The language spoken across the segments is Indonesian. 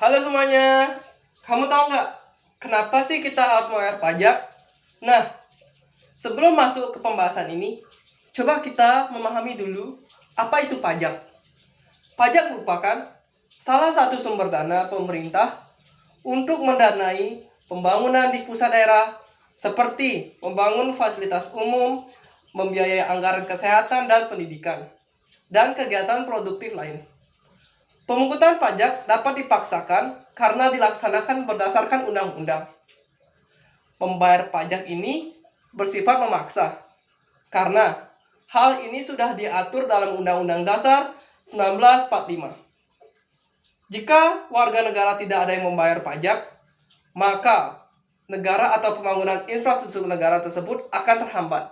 Halo semuanya, kamu tahu nggak kenapa sih kita harus membayar pajak? Nah, sebelum masuk ke pembahasan ini, coba kita memahami dulu apa itu pajak. Pajak merupakan salah satu sumber dana pemerintah untuk mendanai pembangunan di pusat daerah seperti membangun fasilitas umum, membiayai anggaran kesehatan dan pendidikan, dan kegiatan produktif lain. Pemungutan pajak dapat dipaksakan karena dilaksanakan berdasarkan undang-undang. Membayar pajak ini bersifat memaksa karena hal ini sudah diatur dalam Undang-Undang Dasar 1945. Jika warga negara tidak ada yang membayar pajak, maka negara atau pembangunan infrastruktur negara tersebut akan terhambat.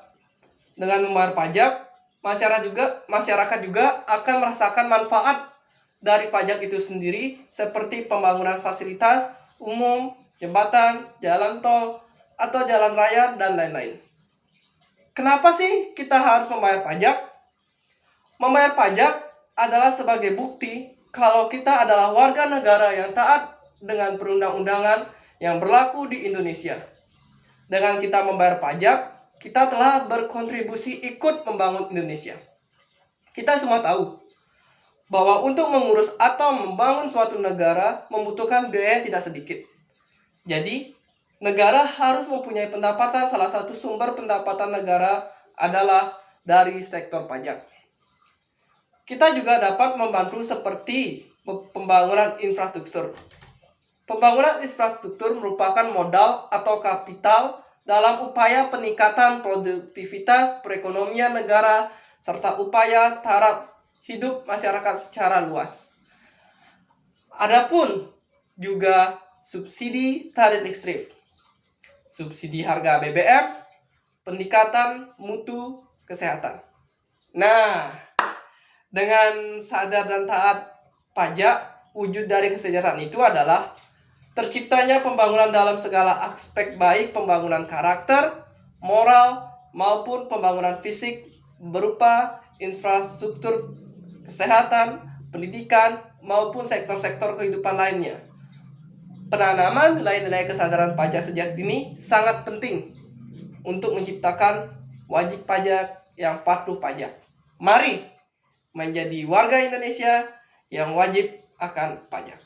Dengan membayar pajak, masyarakat juga akan merasakan manfaat dari pajak itu sendiri seperti pembangunan fasilitas umum, jembatan, jalan tol, atau jalan raya, dan lain-lain. Kenapa sih kita harus membayar pajak? Membayar pajak adalah sebagai bukti kalau kita adalah warga negara yang taat dengan perundang-undangan yang berlaku di Indonesia. Dengan kita membayar pajak, kita telah berkontribusi ikut membangun Indonesia. Kita semua tahu bahwa untuk mengurus atau membangun suatu negara membutuhkan biaya yang tidak sedikit. Jadi, negara harus mempunyai pendapatan. Salah satu sumber pendapatan negara adalah dari sektor pajak. Kita juga dapat membantu seperti pembangunan infrastruktur. Pembangunan infrastruktur merupakan modal atau kapital dalam upaya peningkatan produktivitas perekonomian negara serta upaya taraf hidup masyarakat secara luas. Adapun juga subsidi tarif listrik, subsidi harga BBM, peningkatan mutu kesehatan. Nah, dengan sadar dan taat pajak, wujud dari kesejahteraan itu adalah terciptanya pembangunan dalam segala aspek, baik pembangunan karakter, moral, maupun pembangunan fisik berupa infrastruktur kesehatan, pendidikan, maupun sektor-sektor kehidupan lainnya. Penanaman nilai-nilai kesadaran pajak sejak dini sangat penting untuk menciptakan wajib pajak yang patuh pajak. Mari menjadi warga Indonesia yang wajib akan pajak.